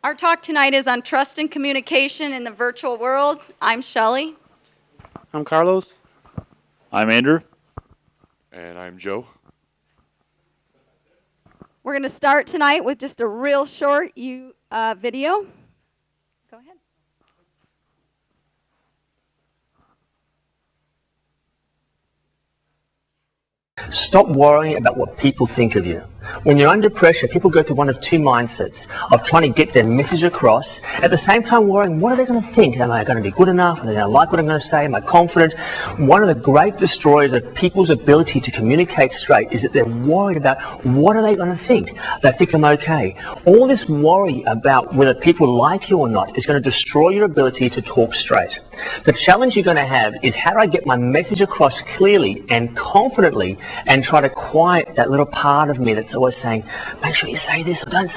Our talk tonight is on trust and communication in the virtual world. I'm Shelly. I'm Carlos. I'm Andrew. And I'm Joe. We're going to start tonight with just a real short video. Go ahead. Stop worrying about what people think of you. When you're under pressure, people go through one of two mindsets of trying to get their message across, at the same time worrying, what are they going to think? Am I going to be good enough? Are they going to like what I'm going to say? Am I confident? One of the great destroyers of people's ability to communicate straight is that they're worried about what are they going to think? They think I'm okay. All this worry about whether people like you or not is going to destroy your ability to talk straight. The challenge you're going to have is how do I get my message across clearly and confidently and try to quiet that little part of me that's always saying, make sure you say this or don't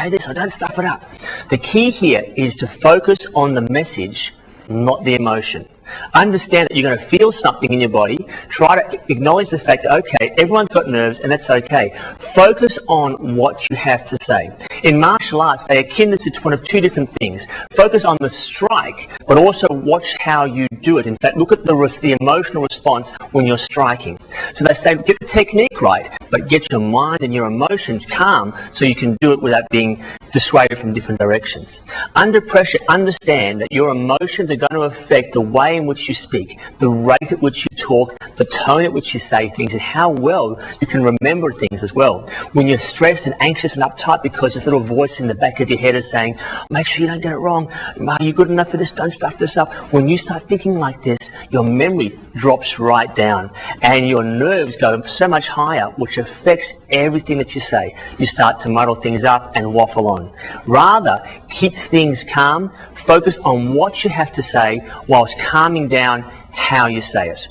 stuff it up. The key here is to focus on the message, not the emotion. Understand that you're going to feel something in your body. Try to acknowledge the fact that, okay, everyone's got nerves and that's okay. Focus on what you have to say. In martial arts, they akin this to one of two different things. Focus on the strike, but also watch how you do it. In fact, look at the emotional response when you're striking. So they say, get the technique right, but get your mind and your emotions calm so you can do it without being dissuaded from different directions. Under pressure, understand that your emotions are going to affect the way in which you speak, the rate at which you talk, the tone at which you say things, and how well you can remember things as well. When you're stressed and anxious and uptight because this little voice in the back of your head is saying, make sure you don't get it wrong, are you good enough for this, don't stuff this up. When you start thinking like this, your memory drops right down and your nerves go so much higher, which affects everything that you say. You start to muddle things up and waffle on. Rather, keep things calm, focus on what you have to say whilst calming down how you say it.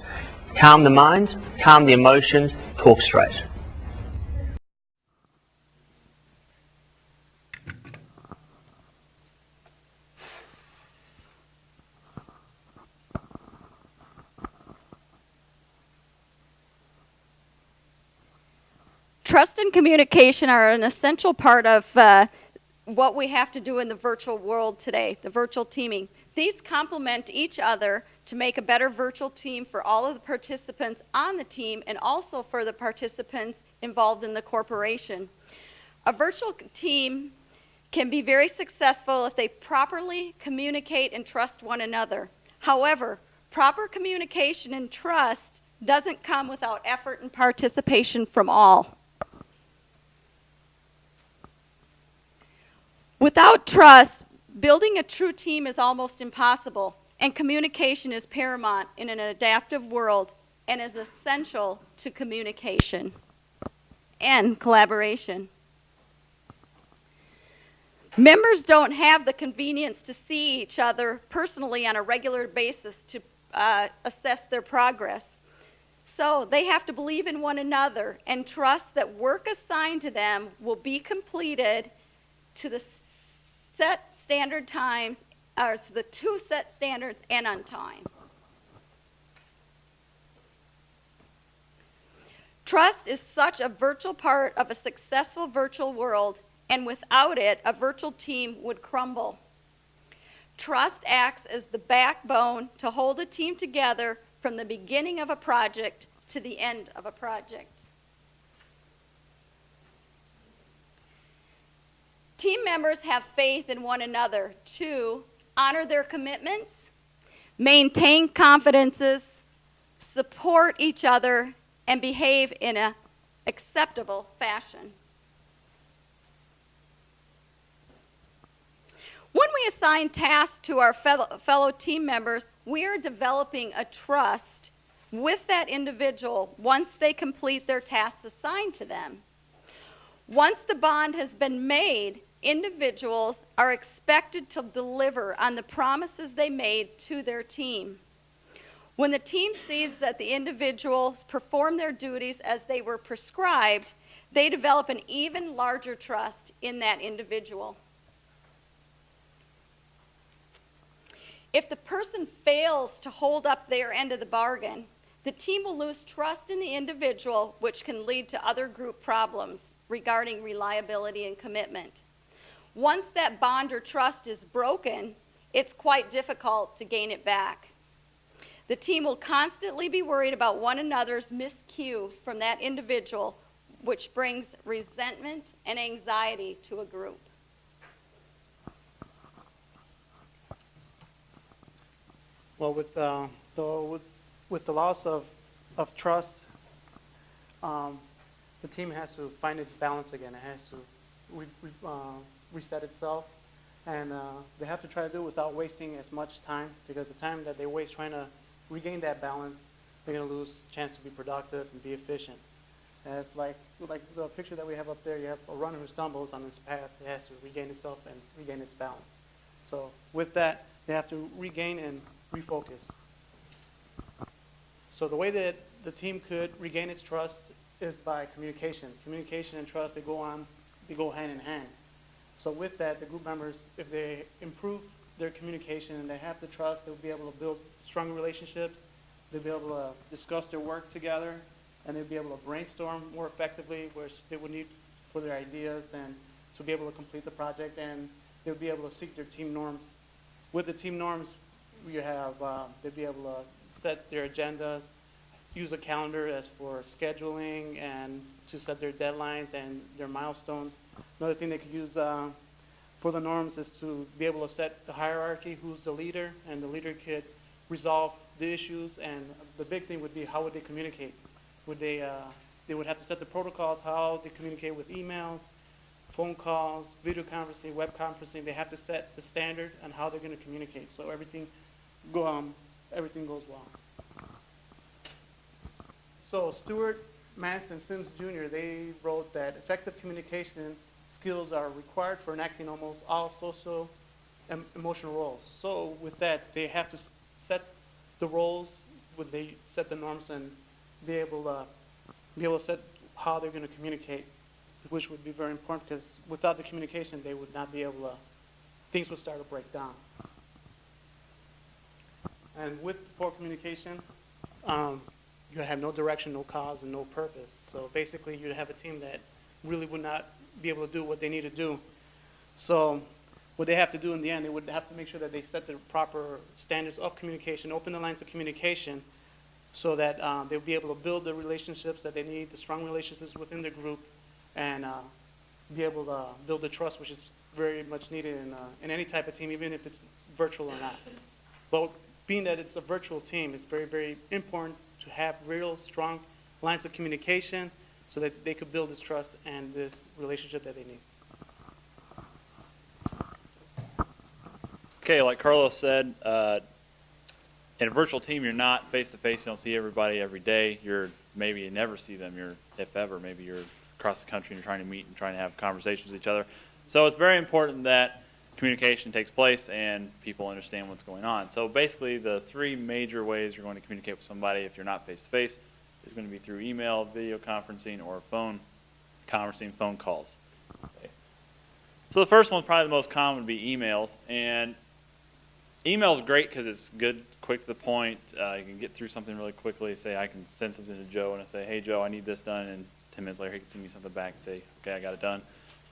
Calm the mind, calm the emotions, talk straight. Trust and communication are an essential part of what we have to do in the virtual world today, the virtual teaming. These complement each other to make a better virtual team for all of the participants on the team and also for the participants involved in the corporation. A virtual team can be very successful if they properly communicate and trust one another. However, proper communication and trust doesn't come without effort and participation from all. Without trust, building a true team is almost impossible, and communication is paramount in an adaptive world and is essential to communication and collaboration. Members don't have the convenience to see each other personally on a regular basis to assess their progress. So they have to believe in one another and trust that work assigned to them will be completed to the set standard times, or to the two set standards and on time. Trust is such a virtual part of a successful virtual world, and without it, a virtual team would crumble. Trust acts as the backbone to hold a team together from the beginning of a project to the end of a project. Team members have faith in one another to honor their commitments, maintain confidences, support each other, and behave in an acceptable fashion. When we assign tasks to our fellow team members, we are developing a trust with that individual once they complete their tasks assigned to them. Once the bond has been made, individuals are expected to deliver on the promises they made to their team. When the team sees that the individuals perform their duties as they were prescribed, they develop an even larger trust in that individual. If the person fails to hold up their end of the bargain, the team will lose trust in the individual, which can lead to other group problems regarding reliability and commitment. Once that bond or trust is broken, it's quite difficult to gain it back. The team will constantly be worried about one another's miscue from that individual, which brings resentment and anxiety to a group. Well, with the loss of trust, the team has to find its balance again. It has to reset itself, and they have to try to do it without wasting as much time, because the time that they waste trying to regain that balance, they're going to lose a chance to be productive and be efficient. And it's like the picture that we have up there. You have a runner who stumbles on this path. It has to regain itself and regain its balance. So with that, they have to regain and refocus. So the way that the team could regain its trust is by communication. Communication and trust, they go hand in hand. So with that, the group members, if they improve their communication and they have the trust, they'll be able to build stronger relationships. They'll be able to discuss their work together, and they'll be able to brainstorm more effectively, which they would need for their ideas and to be able to complete the project, and they'll be able to seek their team norms. With the team norms, you have, they'll be able to set their agendas, use a calendar as for scheduling and to set their deadlines and their milestones. Another thing they could use for the norms is to be able to set the hierarchy, who's the leader, and the leader could resolve the issues. And the big thing would be, how would they communicate? Would they would have to set the protocols, how they communicate with emails, phone calls, video conferencing, web conferencing. They have to set the standard on how they're going to communicate, so everything goes well. So Stewart, Mass, and Sims Jr., they wrote that effective communication skills are required for enacting almost all social and emotional roles. So with that, they have to set the roles, would they set the norms, and be able to set how they're going to communicate, which would be very important, because without the communication, they would not be able to, things would start to break down. And with poor communication, you have no direction, no cause, and no purpose. So basically, you'd have a team that really would not be able to do what they need to do. So what they have to do in the end, they would have to make sure that they set the proper standards of communication, open the lines of communication, so that they'll be able to build the relationships that they need, the strong relationships within the group, and be able to build the trust, which is very much needed in any type of team, even if it's virtual or not. But being that it's a virtual team, it's very, very important to have real strong lines of communication so that they could build this trust and this relationship that they need. Okay, like Carlos said, in a virtual team, you're not face-to-face. You don't see everybody every day. Maybe you never see them. If ever, maybe you're across the country and you're trying to meet and trying to have conversations with each other. So it's very important that communication takes place and people understand what's going on. So basically, the three major ways you're going to communicate with somebody if you're not face-to-face is going to be through email, video conferencing, or phone conferencing, phone calls. Okay. So the first one, probably the most common, would be emails. And email is great because it's good, quick to the point. You can get through something really quickly. Say, I can send something to Joe and I say, hey, Joe, I need this done. And 10 minutes later, he can send me something back and say, okay, I got it done.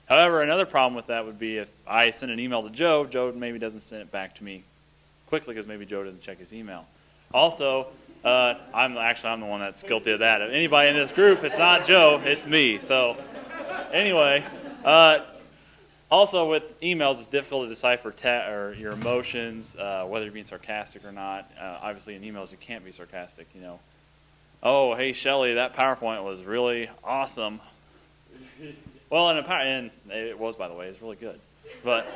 However, another problem with that would be if I send an email to Joe, Joe maybe doesn't send it back to me quickly because maybe Joe doesn't check his email. Also, I'm the one that's guilty of that. If anybody in this group, it's not Joe, it's me. So anyway, also with emails, it's difficult to decipher or your emotions, whether you're being sarcastic or not. Obviously, in emails, you can't be sarcastic. You know, oh, hey, Shelly, that PowerPoint was really awesome. Well, and it was, by the way, it's really good. But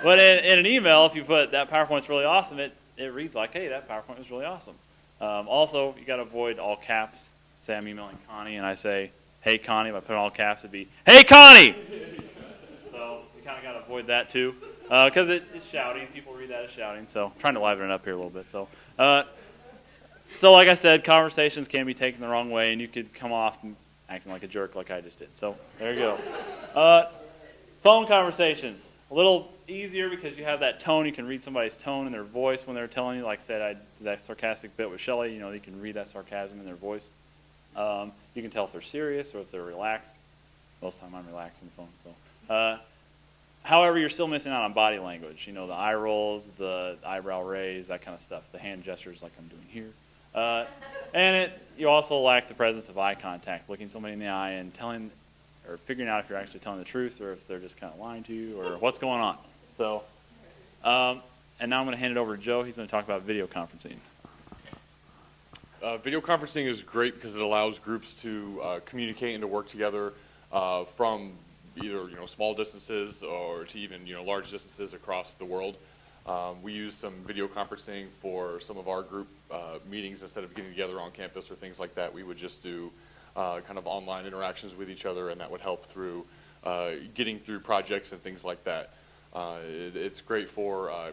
in an email, if you put that PowerPoint's really awesome, it reads like, hey, that PowerPoint was really awesome. Also, you got to avoid all caps. Say I'm emailing Connie and I say, hey, Connie. If I put all caps, it'd be, hey, Connie! So you kind of got to avoid that too, because it's shouting. People read that as shouting. So I'm trying to liven it up here a little bit. So like I said, conversations can be taken the wrong way, and you could come off acting like a jerk like I just did. So there you go. Phone conversations, a little easier because you have that tone. You can read somebody's tone in their voice when they're telling you. Like I said, that sarcastic bit with Shelly, you can read that sarcasm in their voice. You can tell if they're serious or if they're relaxed. Most of the time I'm relaxed on the phone. So However, you're still missing out on body language. You know, the eye rolls, the eyebrow raise, that kind of stuff. The hand gestures like I'm doing here. And you also lack the presence of eye contact, looking somebody in the eye and telling, or figuring out if you're actually telling the truth or if they're just kind of lying to you or what's going on. So, and now I'm going to hand it over to Joe. He's going to talk about video conferencing. Video conferencing is great because it allows groups to communicate and to work together from either small distances or to even large distances across the world. We use some video conferencing for some of our group meetings. Instead of getting together on campus or things like that, we would just do kind of online interactions with each other, and that would help through getting through projects and things like that. It's great for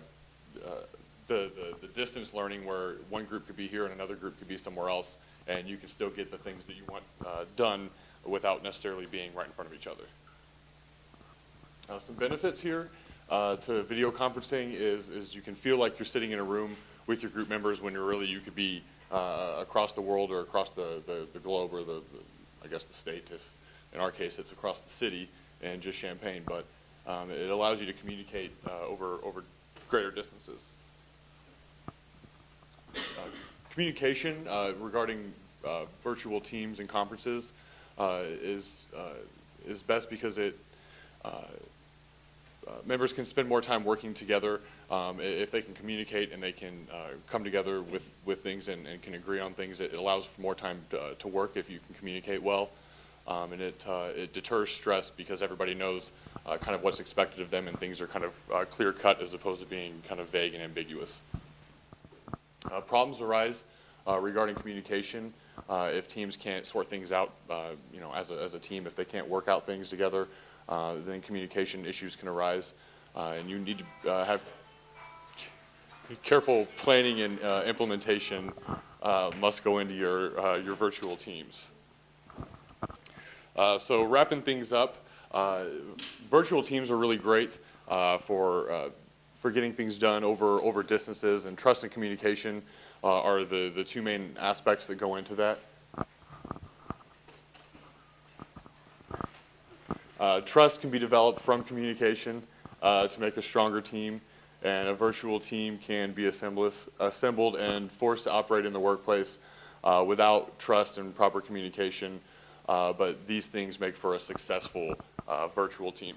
the distance learning, where one group could be here and another group could be somewhere else, and you can still get the things that you want done without necessarily being right in front of each other. Some benefits here to video conferencing is you can feel like you're sitting in a room with your group members when you could be across the world or across the globe, or I guess the state. If in our case it's across the city and just Champaign, but it allows you to communicate over greater distances. Communication regarding virtual teams and conferences is best because it members can spend more time working together if they can communicate and they can come together with things and can agree on things. It allows for more time to work if you can communicate well, and it deters stress because everybody knows kind of what's expected of them, and things are kind of clear cut as opposed to being kind of vague and ambiguous. Problems arise regarding communication if teams can't sort things out. As a team, if they can't work out things together, then communication issues can arise, and you need to have careful planning and implementation must go into your virtual teams. So wrapping things up, virtual teams are really great for getting things done over distances, and trust and communication are the two main aspects that go into that. Trust can be developed from communication to make a stronger team, and a virtual team can be assembled and forced to operate in the workplace without trust and proper communication, but these things make for a successful virtual team.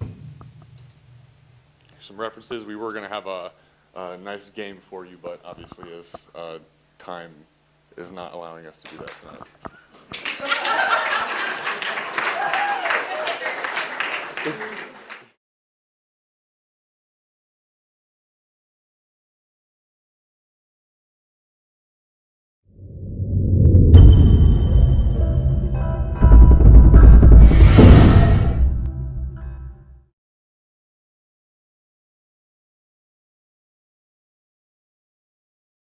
Some references: we were going to have a nice game for you, but obviously as time is not allowing us to do that tonight.